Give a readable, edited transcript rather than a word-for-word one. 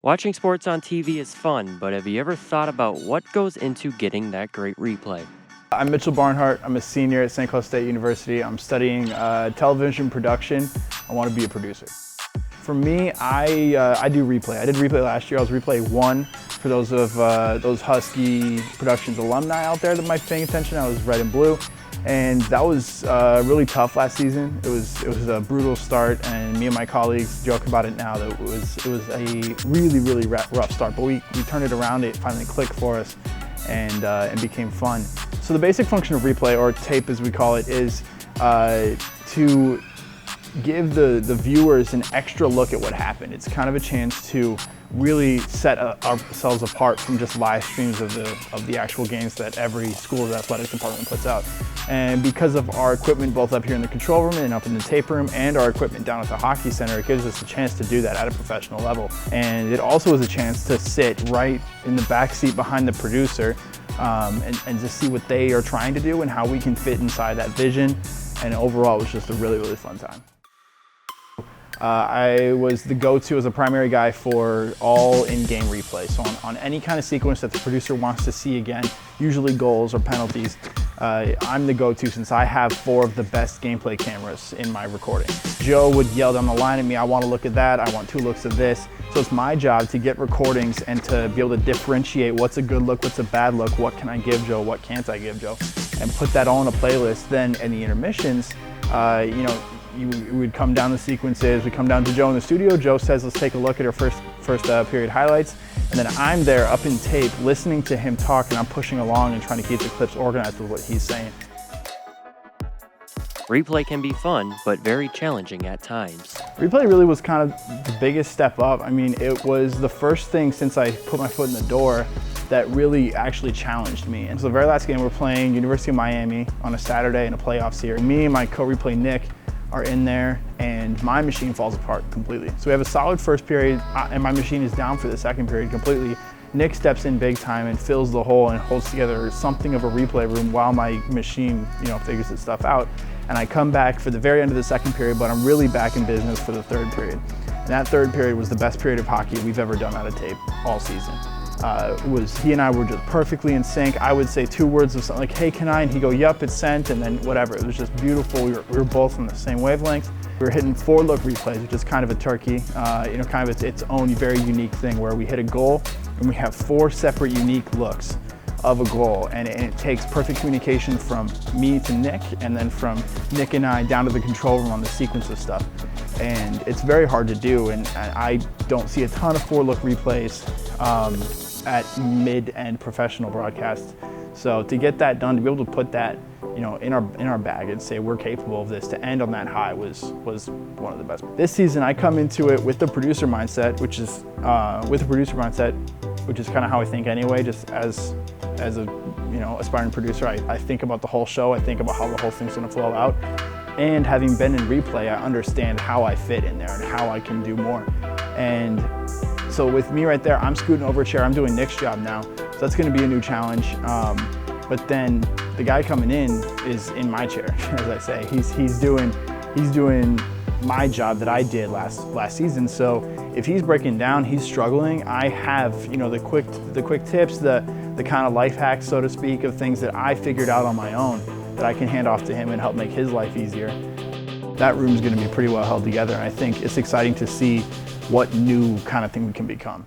Watching sports on TV is fun, but have you ever thought about what goes into getting that great replay? I'm Mitchell Barnhart. I'm a senior at St. Cloud State University. I'm studying television production. I want to be a producer. For me, I do replay. I did replay last year. I was replay 1 for those of those Husky Productions alumni out there that might be paying attention. I was red and blue, and that was really tough last season. It was a brutal start, and me and my colleagues joke about it now that it was a really rough start. But we turned it around. It finally clicked for us, and became fun. So the basic function of replay, or tape as we call it, is to give the viewers an extra look at what happened. It's kind of a chance to really set ourselves apart from just live streams of the actual games that every school's athletic department puts out. And because of our equipment both up here in the control room and up in the tape room, and our equipment down at the hockey center, it gives us a chance to do that at a professional level. And it also is a chance to sit right in the back seat behind the producer and just see what they are trying to do and how we can fit inside that vision. And overall, it was just a really fun time. I was the go-to as a primary guy for all in-game replay. So on any kind of sequence that the producer wants to see again, usually goals or penalties, I'm the go-to since I have 4 of the best gameplay cameras in my recording. Joe would yell down the line at me, I want to look at that, I want 2 looks of this. So it's my job to get recordings and to be able to differentiate what's a good look, what's a bad look, what can I give Joe, what can't I give Joe, and put that all in a playlist. Then in the intermissions, we would come down the sequences, we come down to Joe in the studio, Joe says, let's take a look at our first period highlights, and then I'm there up in tape listening to him talk, and I'm pushing along and trying to keep the clips organized with what he's saying. Replay can be fun, but very challenging at times. Replay really was kind of the biggest step up. I mean, it was the first thing since I put my foot in the door that really actually challenged me. And so the very last game, we're playing University of Miami on a Saturday in a playoff series. Me and my co-replay Nick are in there, and my machine falls apart completely. So we have a solid first period, and my machine is down for the second period completely. Nick steps in big time and fills the hole and holds together something of a replay room while my machine, figures its stuff out. And I come back for the very end of the second period, but I'm really back in business for the third period. And that third period was the best period of hockey we've ever done out of tape all season. He and I were just perfectly in sync. I would say 2 words of something like, hey, can I? And he'd go, yup, it's sent, and then whatever. It was just beautiful. We were both on the same wavelength. We were hitting 4-look replays, which is kind of a turkey, kind of its own very unique thing, where we hit a goal and we have 4 separate unique looks of a goal, and it takes perfect communication from me to Nick, and then from Nick and I down to the control room on the sequence of stuff. And it's very hard to do, and I don't see a ton of 4-look replays at mid-end professional broadcasts. So to get that done, to be able to put that in our bag and say we're capable of this, to end on that high was one of the best. This season I come into it with the producer mindset, which is kind of how I think anyway. Just as a aspiring producer, I think about the whole show. I think about how the whole thing's going to flow out. And having been in replay, I understand how I fit in there and how I can do more. And so with me right there, I'm scooting over a chair. I'm doing Nick's job now, so that's going to be a new challenge. But then the guy coming in is in my chair, as I say. He's doing my job that I did last season. So if he's breaking down, he's struggling, I have the quick tips, the kind of life hacks, so to speak, of things that I figured out on my own that I can hand off to him and help make his life easier. That room's going to be pretty well held together, and I think it's exciting to see what new kind of thing we can become.